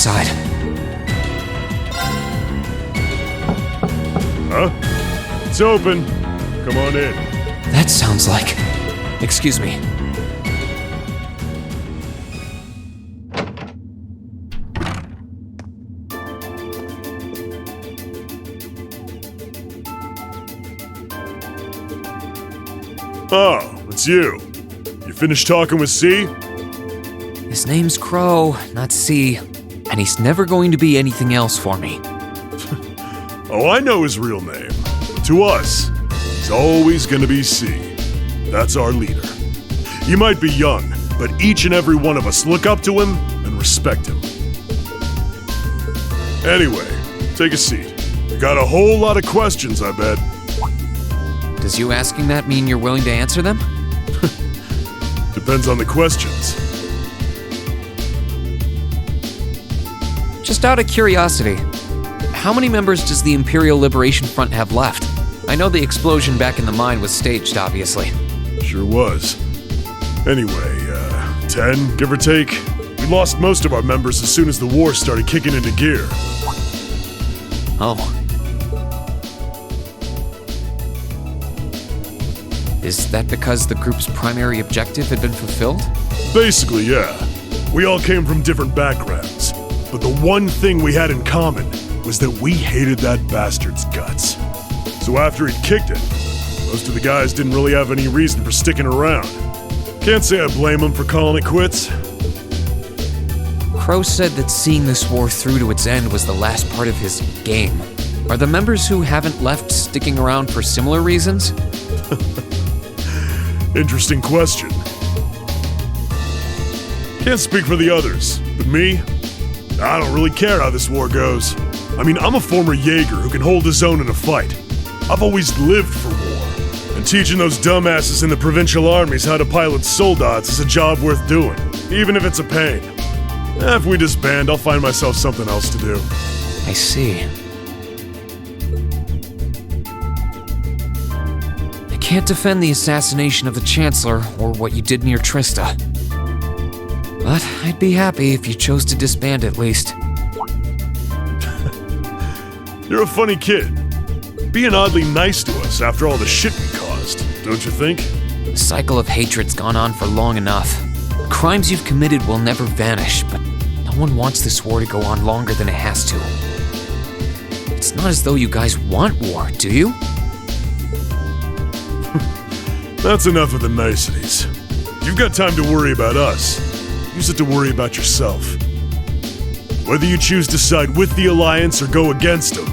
inside. Huh? It's open. Come on in. That sounds like... Excuse me. Oh, it's you. You finished talking with C? His name's Crow, not C, and he's never going to be anything else for me. Oh, I know his real name. But to us, he's always gonna be C. That's our leader. He might be young, but each and every one of us look up to him and respect him. Anyway, take a seat. You got a whole lot of questions, I bet. Does you asking that mean you're willing to answer them? Depends on the questions. Just out of curiosity, how many members does the Imperial Liberation Front have left? I know the explosion back in the mine was staged, obviously. Sure was. Anyway, 10, give or take. We lost most of our members as soon as the war started kicking into gear. Oh. Is that because the group's primary objective had been fulfilled? Basically, yeah. We all came from different backgrounds, but the one thing we had in common was that we hated that bastard's guts. So after he'd kicked it, most of the guys didn't really have any reason for sticking around. Can't say I blame them for calling it quits. Crow said that seeing this war through to its end was the last part of his game. Are the members who haven't left sticking around for similar reasons? Interesting question. Can't speak for the others, but me? I don't really care how this war goes. I mean, I'm a former Jaeger who can hold his own in a fight. I've always lived for war, and teaching those dumbasses in the provincial armies how to pilot soldats is a job worth doing, even if it's a pain. If we disband, I'll find myself something else to do. I see. I can't defend the assassination of the Chancellor or what you did near Trista. But I'd be happy if you chose to disband at least. You're a funny kid. Being oddly nice to us after all the shit we caused, don't you think? The cycle of hatred's gone on for long enough. The crimes you've committed will never vanish, but no one wants this war to go on longer than it has to. It's not as though you guys want war, do you? That's enough of the niceties. You've got time to worry about us. Use it to worry about yourself. Whether you choose to side with the Alliance or go against them,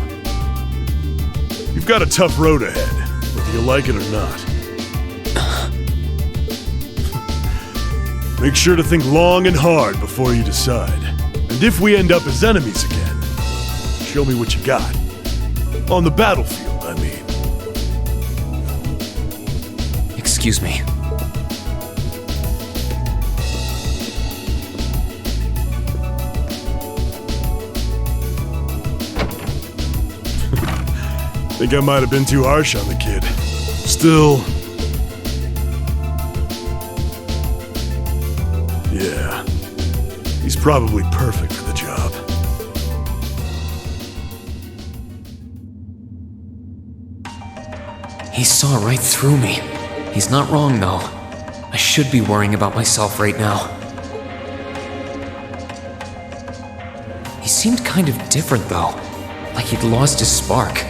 you've got a tough road ahead, whether you like it or not. Make sure to think long and hard before you decide. And if we end up as enemies again, show me what you got. On the battlefield, I mean. Excuse me. Think I might have been too harsh on the kid. Still... yeah. He's probably perfect for the job. He saw right through me. He's not wrong, though. I should be worrying about myself right now. He seemed kind of different, though. Like he'd lost his spark.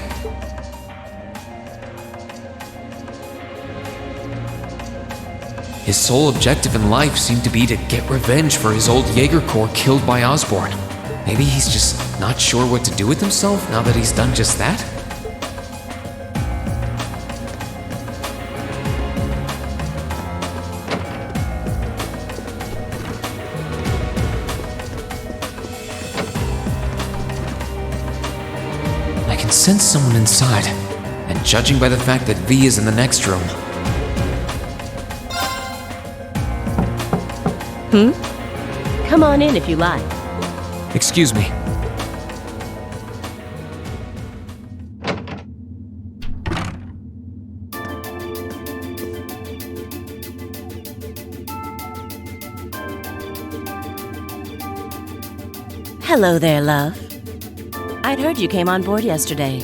His sole objective in life seemed to be to get revenge for his old Jaeger Corps killed by Osborn. Maybe he's just not sure what to do with himself now that he's done just that? I can sense someone inside, and judging by the fact that V is in the next room, Come on in if you like. excuse me. Hello there, love. I'd heard you came on board yesterday,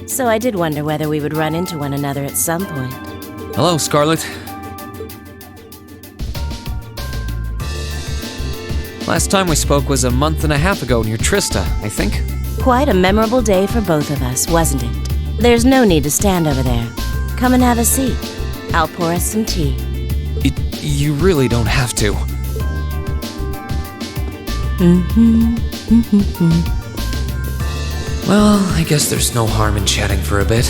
so I did wonder whether we would run into one another at some point. Hello, Scarlet. Last time we spoke was a month and a half ago near Trista, I think. Quite a memorable day for both of us, wasn't it? There's no need to stand over there. Come and have a seat. I'll pour us some tea. You really don't have to. Well, I guess there's no harm in chatting for a bit.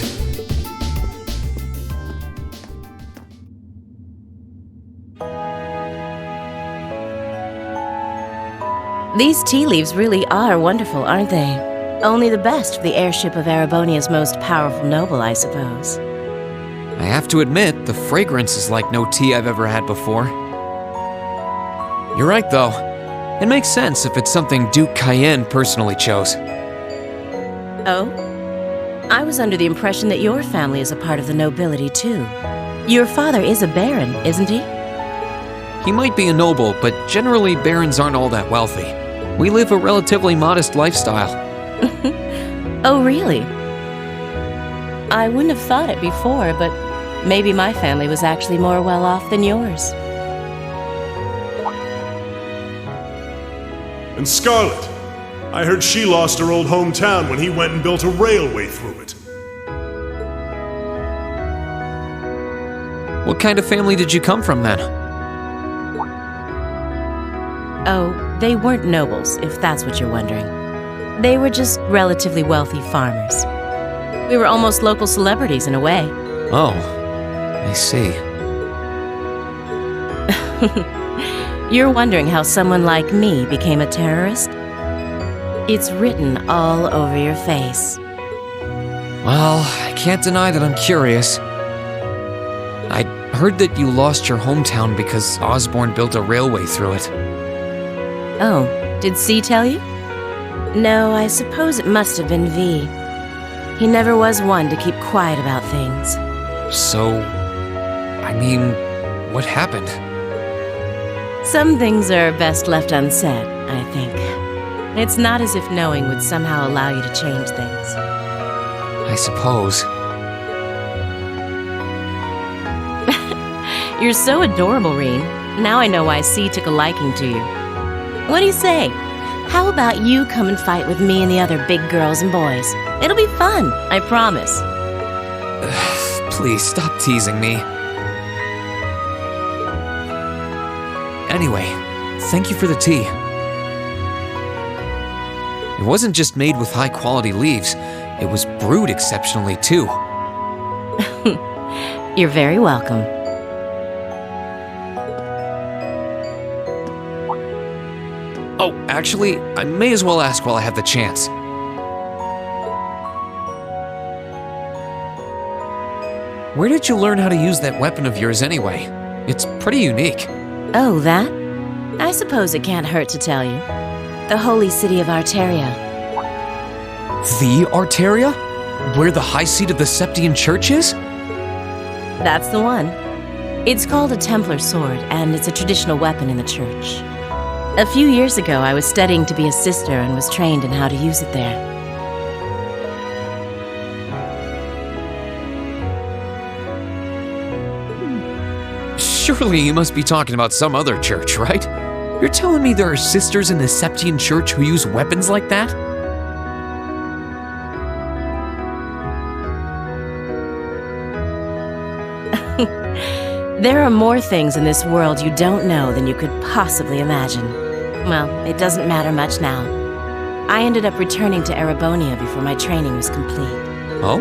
These tea leaves really are wonderful, aren't they? Only the best for the airship of Erebonia's most powerful noble, I suppose. I have to admit, the fragrance is like no tea I've ever had before. You're right, though. It makes sense if it's something Duke Cayenne personally chose. Oh? I was under the impression that your family is a part of the nobility, too. Your father is a baron, isn't he? He might be a noble, but generally barons aren't all that wealthy. We live a relatively modest lifestyle. Oh, really? I wouldn't have thought it before, but maybe my family was actually more well off than yours. And Scarlet, I heard she lost her old hometown when he went and built a railway through it. What kind of family did you come from, then? Oh, they weren't nobles, if that's what you're wondering. They were just relatively wealthy farmers. We were almost local celebrities in a way. Oh, I see. You're wondering how someone like me became a terrorist? It's written all over your face. Well, I can't deny that I'm curious. I heard that you lost your hometown because Osborne built a railway through it. Oh, did C tell you? No, I suppose it must have been V. He never was one to keep quiet about things. So, I mean, what happened? Some things are best left unsaid, I think. It's not as if knowing would somehow allow you to change things. I suppose. You're so adorable, Rean. Now I know why C took a liking to you. What do you say? How about you come and fight with me and the other big girls and boys? It'll be fun, I promise. Please stop teasing me. Anyway, thank you for the tea. It wasn't just made with high-quality leaves, it was brewed exceptionally too. You're very welcome. Oh, actually, I may as well ask while I have the chance. Where did you learn how to use that weapon of yours anyway? It's pretty unique. Oh, that? I suppose it can't hurt to tell you. The holy city of Arteria. The Arteria? Where the high seat of the Septian Church is? That's the one. It's called a Templar sword, and it's a traditional weapon in the church. A few years ago, I was studying to be a sister and was trained in how to use it there. Surely you must be talking about some other church, right? You're telling me there are sisters in the Septian Church who use weapons like that? There are more things in this world you don't know than you could possibly imagine. Well, it doesn't matter much now. I ended up returning to Erebonia before my training was complete. Oh?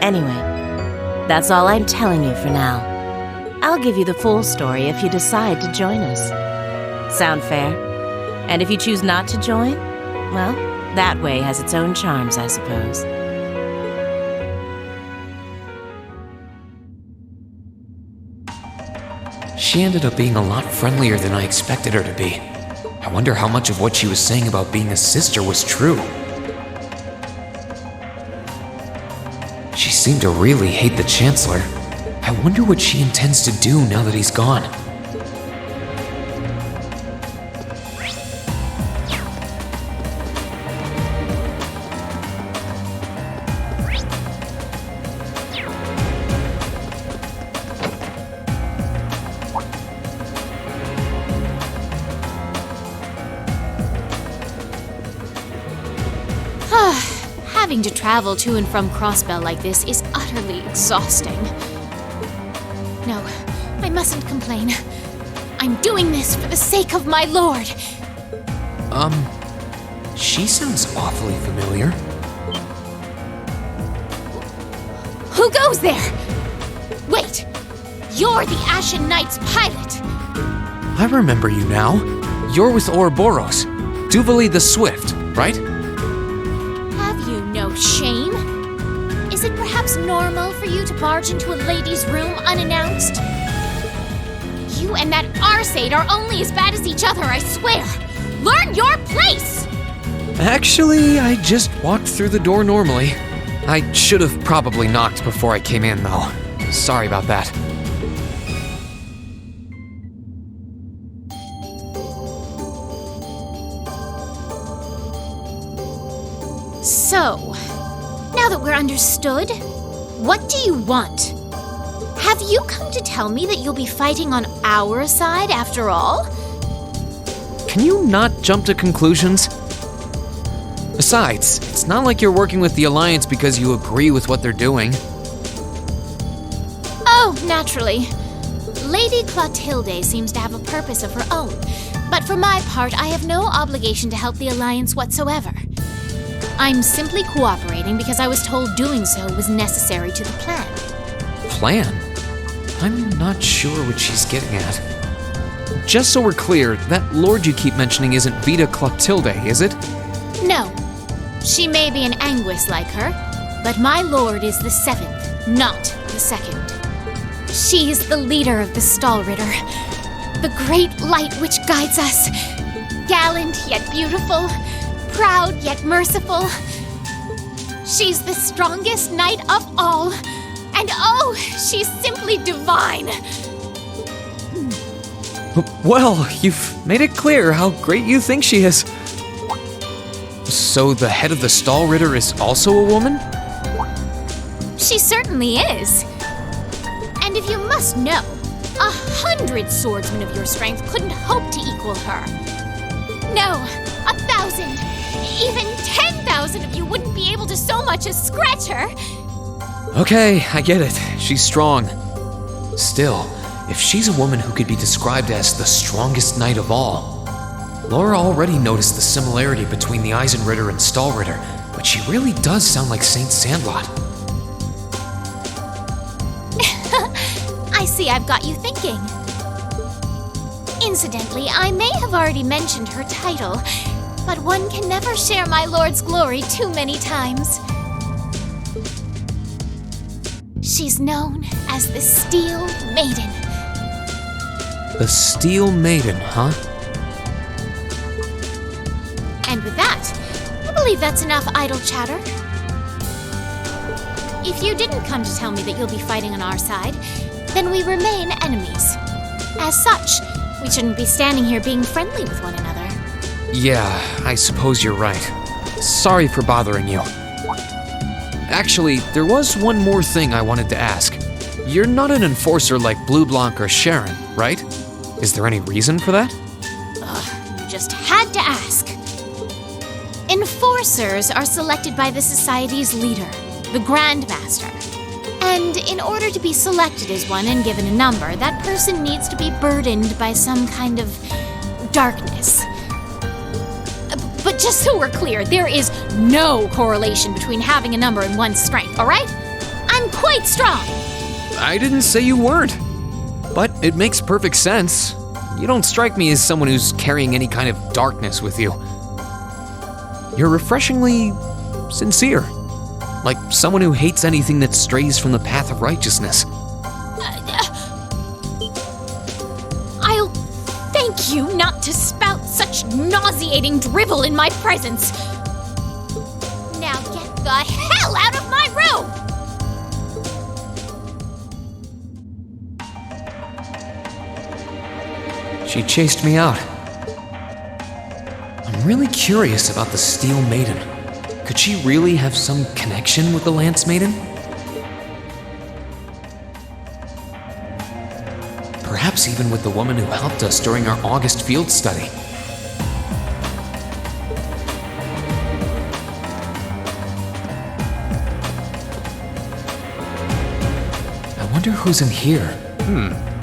Anyway, that's all I'm telling you for now. I'll give you the full story if you decide to join us. Sound fair? And if you choose not to join, well, that way has its own charms, I suppose. She ended up being a lot friendlier than I expected her to be. I wonder how much of what she was saying about being a sister was true. She seemed to really hate the Chancellor. I wonder what she intends to do now that he's gone. Having to travel to and from Crossbell like this is utterly exhausting. No, I mustn't complain. I'm doing this for the sake of my lord. She sounds awfully familiar. Who goes there? Wait, you're the Ashen Knight's pilot. I remember you now. You're with Ouroboros. Duvali the Swift, right? Have you no shame? Is it perhaps normal for you to barge into a lady's room unannounced? You and that Arseid are only as bad as each other, I swear. Learn your place! Actually, I just walked through the door normally. I should have probably knocked before I came in, though. Sorry about that. So, now that we're understood, what do you want? Have you come to tell me that you'll be fighting on our side after all? Can you not jump to conclusions? Besides, it's not like you're working with the Alliance because you agree with what they're doing. Oh, naturally. Lady Clotilde seems to have a purpose of her own, but for my part, I have no obligation to help the Alliance whatsoever. I'm simply cooperating because I was told doing so was necessary to the plan. Plan? I'm not sure what she's getting at. Just so we're clear, that lord you keep mentioning isn't Vita Clotilde, is it? No. She may be an Anguis like her, but my lord is the 7th, not the 2nd. She is the leader of the Stallritter, the great light which guides us. Gallant yet beautiful, proud yet merciful. She's the strongest knight of all, and oh, she's simply divine. Well, you've made it clear how great you think she is. So the head of the Stallritter is also a woman? She certainly is. And if you must know, 100 swordsmen of your strength couldn't hope to equal her. No, 1,000, even 10,000 of you wouldn't be able to so much as scratch her. Okay, I get it. She's strong. Still, if she's a woman who could be described as the strongest knight of all, Laura already noticed the similarity between the Eisenritter and Stallritter, but she really does sound like Saint Sandlot. I see I've got you thinking. Incidentally, I may have already mentioned her title, but one can never share my lord's glory too many times. She's known as the Steel Maiden. The Steel Maiden, huh? And with that, I believe that's enough idle chatter. If you didn't come to tell me that you'll be fighting on our side, then we remain enemies. As such, we shouldn't be standing here being friendly with one another. Yeah, I suppose you're right. Sorry for bothering you. Actually, there was one more thing I wanted to ask. You're not an enforcer like Blue Blanc or Sharon, right? Is there any reason for that? You just had to ask. Enforcers are selected by the Society's leader, the Grandmaster. And in order to be selected as one and given a number, that person needs to be burdened by some kind of darkness. But just so we're clear, there is no correlation between having a number and one's strength, all right? I'm quite strong. I didn't say you weren't. But it makes perfect sense. You don't strike me as someone who's carrying any kind of darkness with you. You're refreshingly sincere. Like someone who hates anything that strays from the path of righteousness. I'll thank you not to spout such nauseating drivel in my presence. Now get the hell out of my room! She chased me out. I'm really curious about the Steel Maiden. Could she really have some connection with the Lance Maiden? Perhaps even with the woman who helped us during our August field study. wonder who's in here.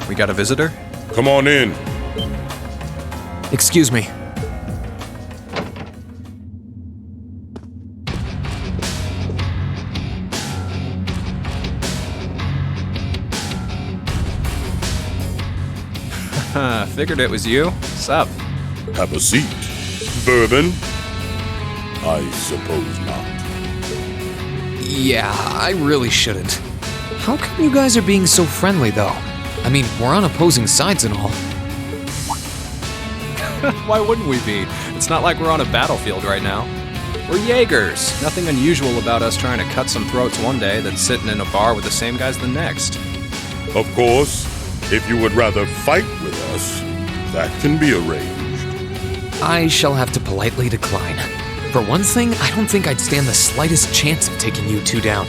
We got a visitor? Come on in. Excuse me. Figured it was you. Sup? Have a seat. Bourbon? I suppose not. Yeah, I really shouldn't. How come you guys are being so friendly, though? I mean, we're on opposing sides and all. Why wouldn't we be? It's not like we're on a battlefield right now. We're Jaegers. Nothing unusual about us trying to cut some throats one day than sitting in a bar with the same guys the next. Of course, if you would rather fight with us, that can be arranged. I shall have to politely decline. For one thing, I don't think I'd stand the slightest chance of taking you two down.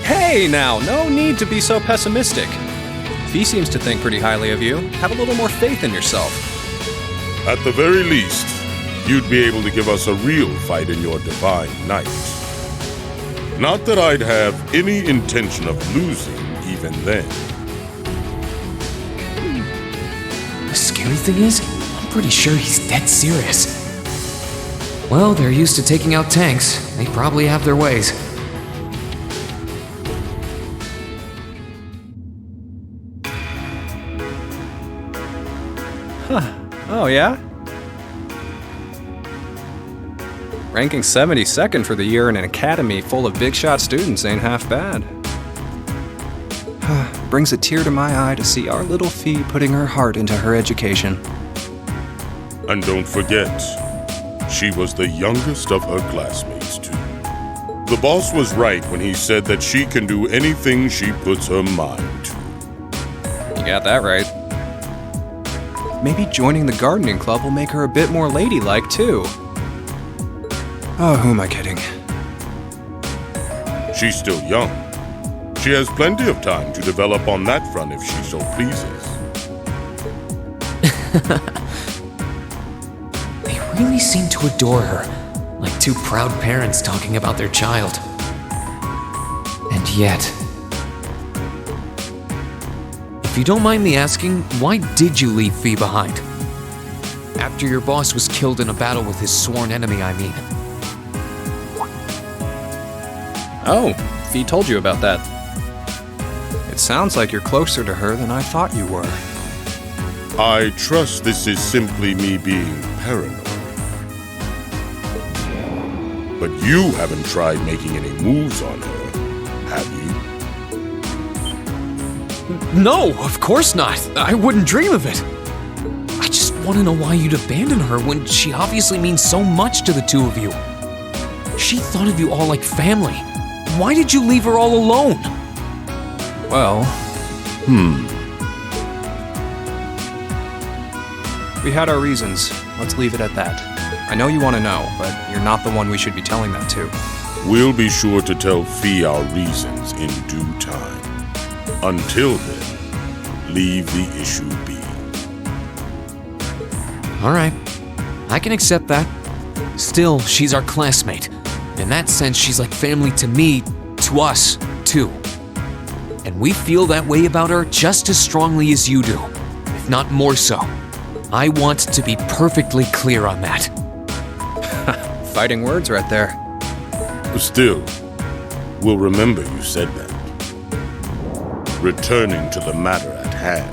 Hey now, no need to be so pessimistic. Fee seems to think pretty highly of you. Have a little more faith in yourself. At the very least, you'd be able to give us a real fight in your divine night. Not that I'd have any intention of losing even then. The scary thing is, I'm pretty sure he's dead serious. Well, they're used to taking out tanks. They probably have their ways. Oh yeah? Ranking 72nd for the year in an academy full of big shot students ain't half bad. Brings a tear to my eye to see our little Fee putting her heart into her education. And don't forget, she was the youngest of her classmates, too. The boss was right when he said that she can do anything she puts her mind to. You got that right. Maybe joining the gardening club will make her a bit more ladylike, too. Oh, who am I kidding? She's still young. She has plenty of time to develop on that front if she so pleases. They really seem to adore her, like two proud parents talking about their child. And yet... If you don't mind me asking, why did you leave Fee behind? After your boss was killed in a battle with his sworn enemy, I mean. Oh, Fee told you about that. It sounds like you're closer to her than I thought you were. I trust this is simply me being paranoid. But you haven't tried making any moves on her, have you? No, of course not. I wouldn't dream of it. I just want to know why you'd abandon her when she obviously means so much to the two of you. She thought of you all like family. Why did you leave her all alone? Well... We had our reasons. Let's leave it at that. I know you want to know, but you're not the one we should be telling that to. We'll be sure to tell Fee our reasons in due time. Until then, leave the issue be. All right, I can accept that. Still, she's our classmate. In that sense, she's like family to me, to us, too. And we feel that way about her just as strongly as you do, if not more so. I want to be perfectly clear on that. Fighting words right there. Still, we'll remember you said that. Returning to the matter at hand,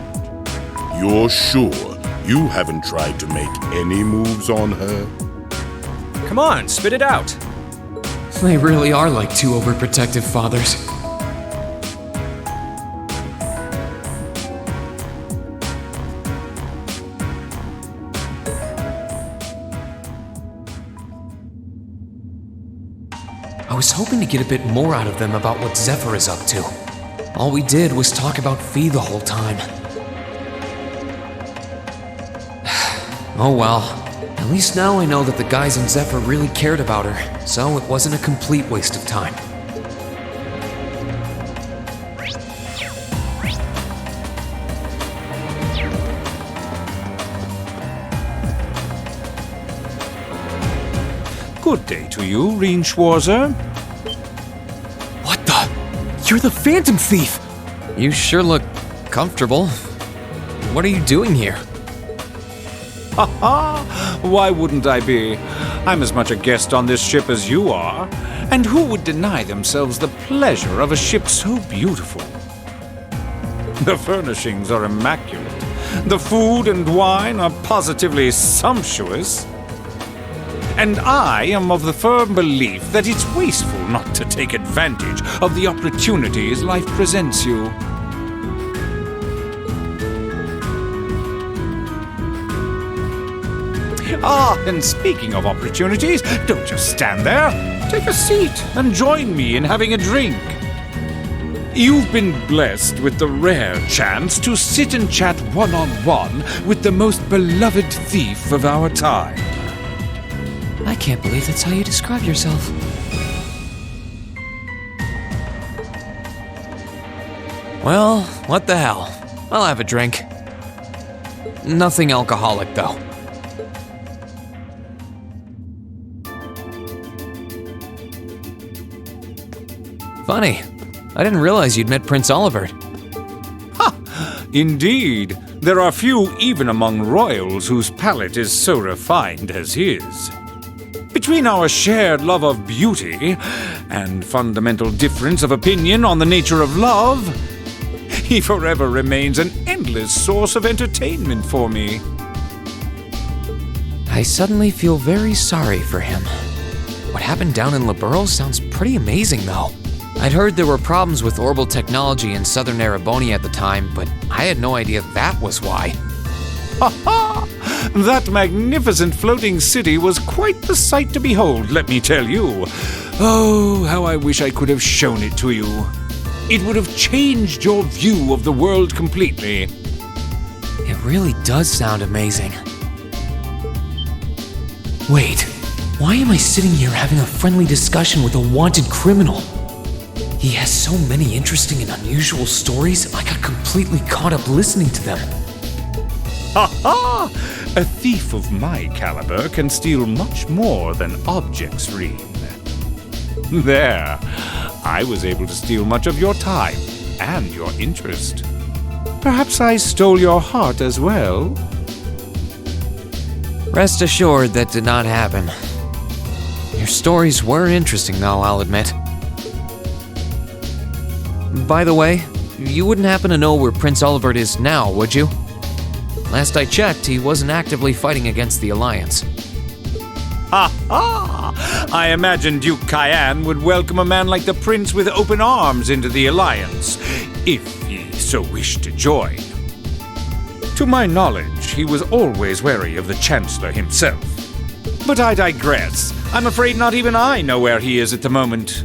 you're sure you haven't tried to make any moves on her? Come on, spit it out. They really are like two overprotective fathers. I was hoping to get a bit more out of them about what Zephyr is up to. All we did was talk about Fee the whole time. Oh well. At least now I know that the guys in Zephyr really cared about her, so it wasn't a complete waste of time. Good day to you, Rean. What the? You're the Phantom Thief! You sure look comfortable. What are you doing here? Ha ha! Why wouldn't I be? I'm as much a guest on this ship as you are. And who would deny themselves the pleasure of a ship so beautiful? The furnishings are immaculate. The food and wine are positively sumptuous. And I am of the firm belief that it's wasteful not to take advantage of the opportunities life presents you. Ah, and speaking of opportunities, don't just stand there. Take a seat and join me in having a drink. You've been blessed with the rare chance to sit and chat one-on-one with the most beloved thief of our time. I can't believe that's how you describe yourself. Well, what the hell? I'll have a drink. Nothing alcoholic, though. Funny. I didn't realize you'd met Prince Olivert. Ha! Indeed. There are few even among royals whose palate is so refined as his. Between our shared love of beauty and fundamental difference of opinion on the nature of love, he forever remains an endless source of entertainment for me. I suddenly feel very sorry for him. What happened down in Ouroboros sounds pretty amazing, though. I'd heard there were problems with orbital technology in southern Erebonia at the time, but I had no idea that was why. Ha ha! That magnificent floating city was quite the sight to behold, let me tell you. Oh, how I wish I could have shown it to you. It would have changed your view of the world completely. It really does sound amazing. Wait, why am I sitting here having a friendly discussion with a wanted criminal? He has so many interesting and unusual stories, I got completely caught up listening to them. Ha ha! A thief of my caliber can steal much more than objects, Rean. There, I was able to steal much of your time and your interest. Perhaps I stole your heart as well? Rest assured that did not happen. Your stories were interesting, though, I'll admit. By the way, you wouldn't happen to know where Prince Olivert is now, would you? Last I checked, he wasn't actively fighting against the Alliance. Ha ha! I imagine Duke Cayenne would welcome a man like the Prince with open arms into the Alliance, if he so wished to join. To my knowledge, he was always wary of the Chancellor himself. But I digress. I'm afraid not even I know where he is at the moment.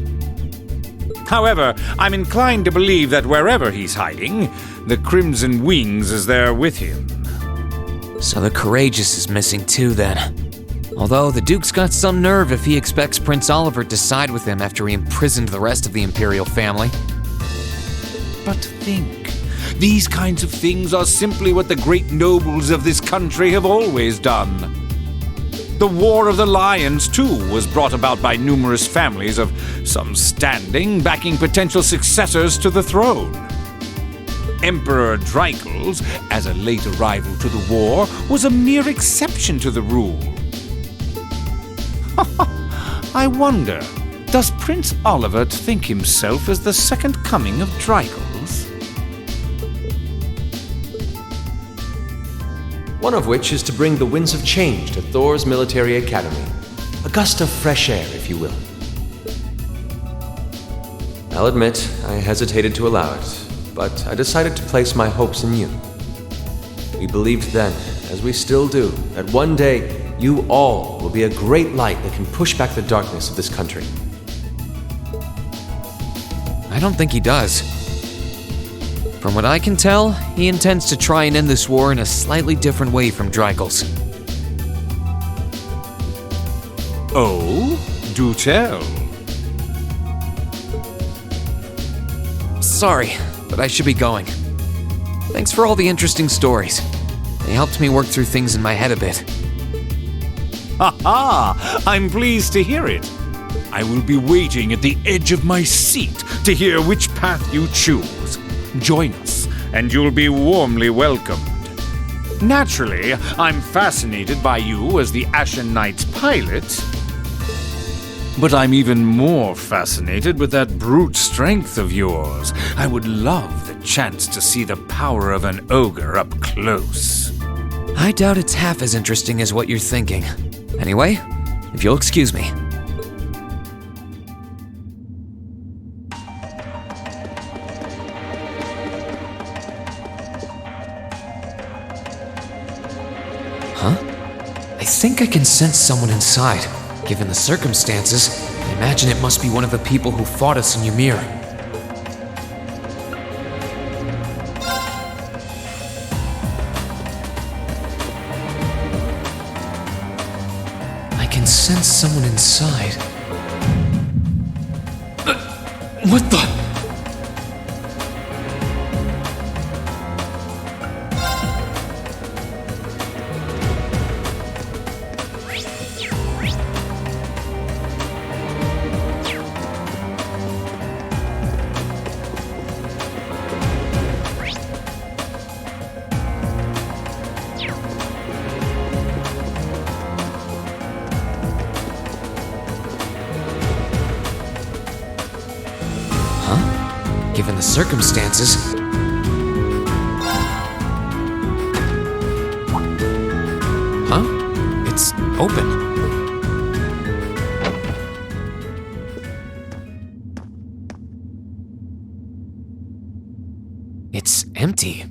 However, I'm inclined to believe that wherever he's hiding, the Crimson Wings is there with him. So the Courageous is missing too, then. Although the Duke's got some nerve if he expects Prince Olivert to side with him after he imprisoned the rest of the Imperial family. But think, these kinds of things are simply what the great nobles of this country have always done. The War of the Lions, too, was brought about by numerous families of some standing backing potential successors to the throne. Emperor Dreichel's, as a late arrival to the war, was a mere exception to the rule. I wonder, does Prince Olivert think himself as the second coming of Dreichel's? One of which is to bring the winds of change to Thor's military academy. A gust of fresh air, if you will. I'll admit, I hesitated to allow it, but I decided to place my hopes in you. We believed then, as we still do, that one day you all will be a great light that can push back the darkness of this country. I don't think he does. From what I can tell, he intends to try and end this war in a slightly different way from Dreichel's. Oh, do tell. Sorry, but I should be going. Thanks for all the interesting stories. They helped me work through things in my head a bit. Ha ha! I'm pleased to hear it. I will be waiting at the edge of my seat to hear which path you choose. Join us, and you'll be warmly welcomed. Naturally, I'm fascinated by you as the Ashen Knight's pilot, but I'm even more fascinated with that brute strength of yours. I would love the chance to see the power of an ogre up close. I doubt it's half as interesting as what you're thinking. Anyway, if you'll excuse me. Huh? I think I can sense someone inside. Given the circumstances, I imagine it must be one of the people who fought us in Ymir. I can sense someone inside. What the? Given the circumstances. Huh? It's open. It's empty.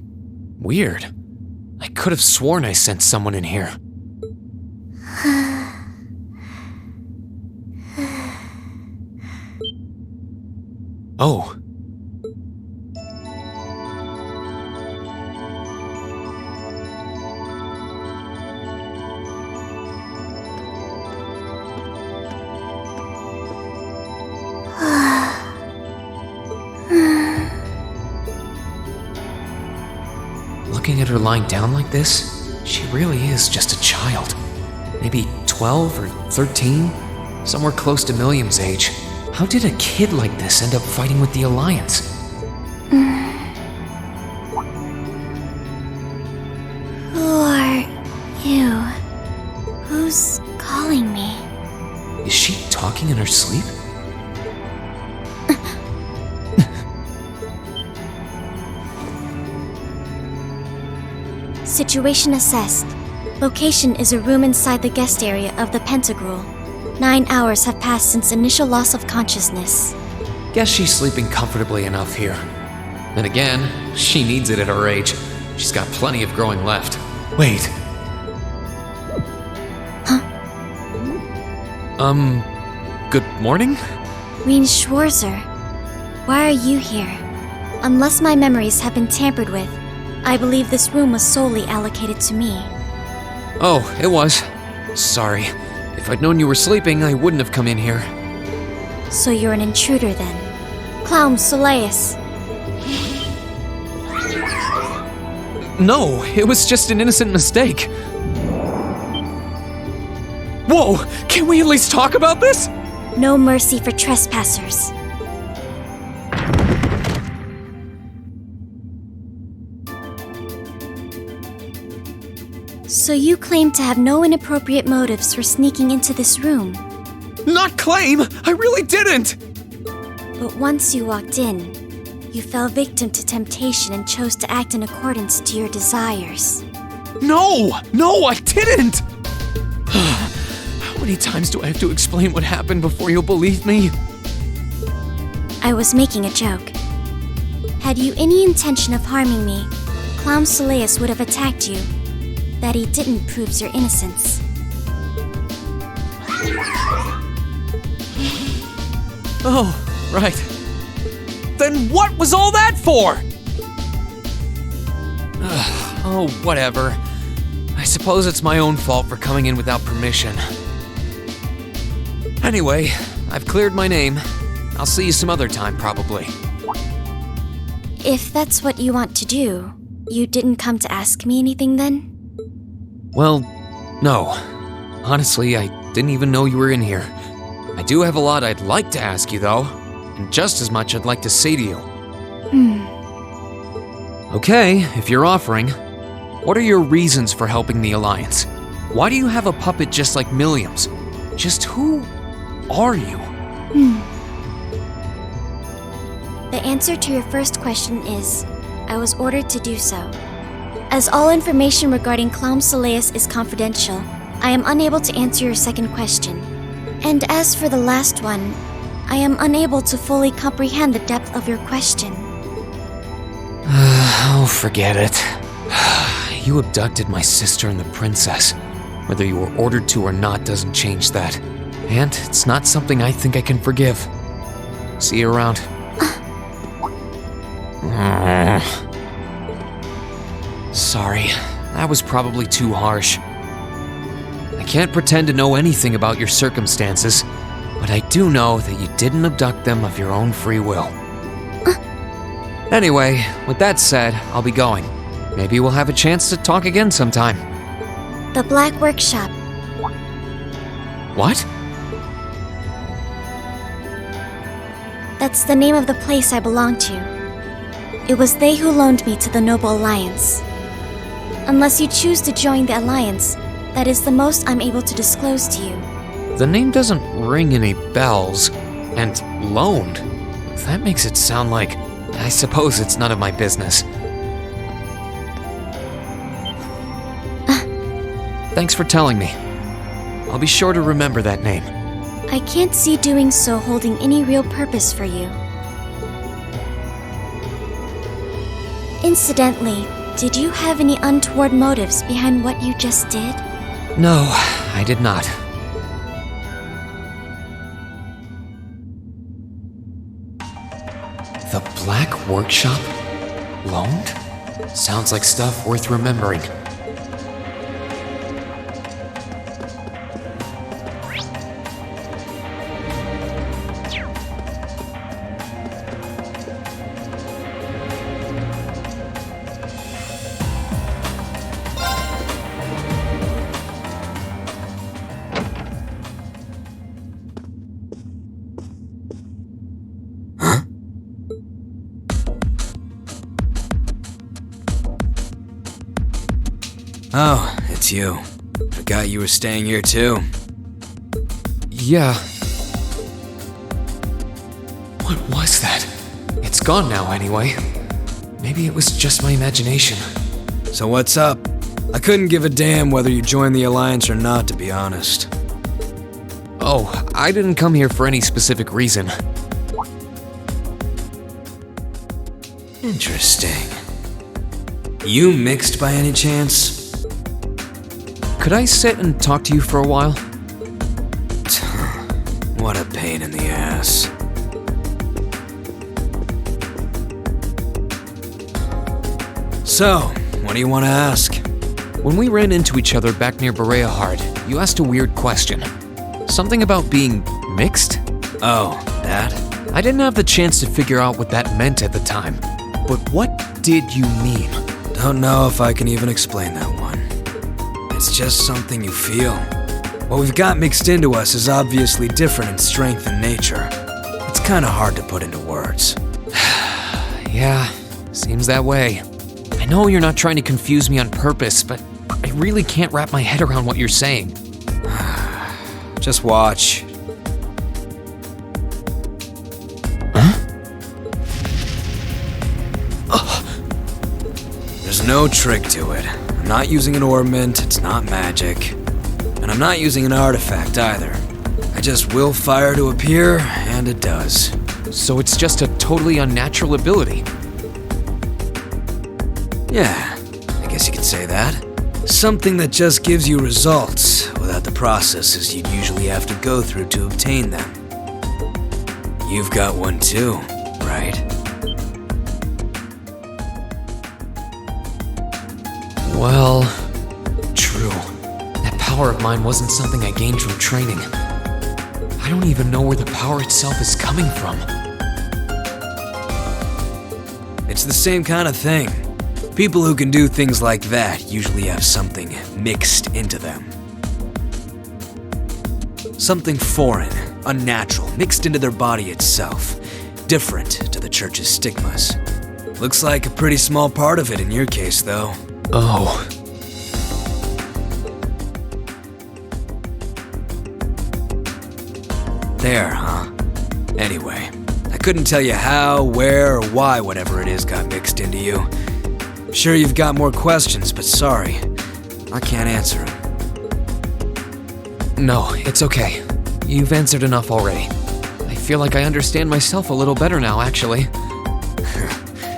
Weird. I could have sworn I sensed someone in here. Oh. Looking at her lying down like this, she really is just a child. Maybe 12 or 13? Somewhere close to Milliam's age. How did a kid like this end up fighting with the Alliance? Who are you? Who's calling me? Is she talking in her sleep? Situation assessed. Location is a room inside the guest area of the pentagruel. 9 hours have passed since initial loss of consciousness. Guess she's sleeping comfortably enough here. Then again, she needs it at her age. She's got plenty of growing left. Wait. Huh? Good morning? Rean Schwarzer, why are you here? Unless my memories have been tampered with, I believe this room was solely allocated to me. Oh, it was. Sorry. If I'd known you were sleeping, I wouldn't have come in here. So you're an intruder then? Clown Soleus. No, it was just an innocent mistake. Whoa! Can we at least talk about this? No mercy for trespassers. So you claim to have no inappropriate motives for sneaking into this room. Not claim! I really didn't! But once you walked in, you fell victim to temptation and chose to act in accordance to your desires. No, I didn't! How many times do I have to explain what happened before you'll believe me? I was making a joke. Had you any intention of harming me, Clown Soleus would have attacked you. That he didn't proves your innocence. Oh, right. Then what was all that for? Oh, whatever. I suppose it's my own fault for coming in without permission. Anyway, I've cleared my name. I'll see you some other time, probably. If that's what you want to do, you didn't come to ask me anything then? Well, no. Honestly, I didn't even know you were in here. I do have a lot I'd like to ask you, though. And just as much I'd like to say to you. Okay, if you're offering, what are your reasons for helping the Alliance? Why do you have a puppet just like Milliam's? Just who are you? The answer to your first question is, I was ordered to do so. As all information regarding Clown Soleus is confidential, I am unable to answer your second question. And as for the last one, I am unable to fully comprehend the depth of your question. Oh, forget it. You abducted my sister and the princess. Whether you were ordered to or not doesn't change that. And it's not something I think I can forgive. See you around. Sorry, that was probably too harsh. I can't pretend to know anything about your circumstances, but I do know that you didn't abduct them of your own free will. Anyway, with that said, I'll be going. Maybe we'll have a chance to talk again sometime. The Black Workshop. What? That's the name of the place I belong to. It was they who loaned me to the Noble Alliance. Unless you choose to join the Alliance, that is the most I'm able to disclose to you. The name doesn't ring any bells. And loaned? That makes it sound like... I suppose it's none of my business. Thanks for telling me. I'll be sure to remember that name. I can't see doing so holding any real purpose for you. Incidentally, did you have any untoward motives behind what you just did? No, I did not. The Black Workshop? Loaned? Sounds like stuff worth remembering. Oh, it's you. Forgot you were staying here too. Yeah. What was that? It's gone now anyway. Maybe it was just my imagination. So what's up? I couldn't give a damn whether you joined the Alliance or not, to be honest. Oh, I didn't come here for any specific reason. Interesting. You mixed by any chance? Could I sit and talk to you for a while? What a pain in the ass. So, what do you want to ask? When we ran into each other back near Bereahard, you asked a weird question. Something about being mixed? Oh, that? I didn't have the chance to figure out what that meant at the time. But what did you mean? Don't know if I can even explain that one. It's just something you feel. What we've got mixed into us is obviously different in strength and nature. It's kind of hard to put into words. Yeah, seems that way. I know you're not trying to confuse me on purpose, but I really can't wrap my head around what you're saying. Just watch. There's no trick to it. I'm not using an ornament, it's not magic. And I'm not using an artifact either. I just will fire to appear, and it does. So it's just a totally unnatural ability? Yeah, I guess you could say that. Something that just gives you results, without the processes you'd usually have to go through to obtain them. You've got one too, right? Well, true. That power of mine wasn't something I gained from training. I don't even know where the power itself is coming from. It's the same kind of thing. People who can do things like that usually have something mixed into them. Something foreign, unnatural, mixed into their body itself, different to the church's stigmas. Looks like a pretty small part of it in your case, though. Oh. There, huh? Anyway, I couldn't tell you how, where, or why whatever it is got mixed into you. I'm sure you've got more questions, but sorry, I can't answer them. No, it's okay. You've answered enough already. I feel like I understand myself a little better now, actually.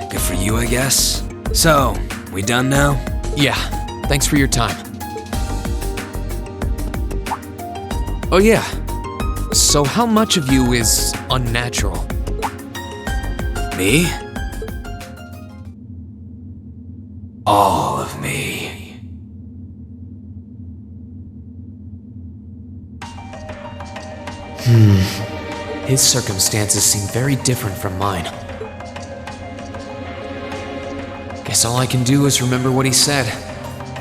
Good for you, I guess. So, we done now? Yeah, thanks for your time. Oh yeah, so how much of you is unnatural? Me? All of me. His circumstances seem very different from mine. Guess all I can do is remember what he said.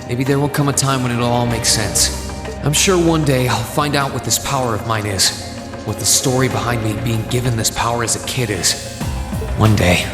Maybe there will come a time when it'll all make sense. I'm sure one day I'll find out what this power of mine is. What the story behind me being given this power as a kid is. One day.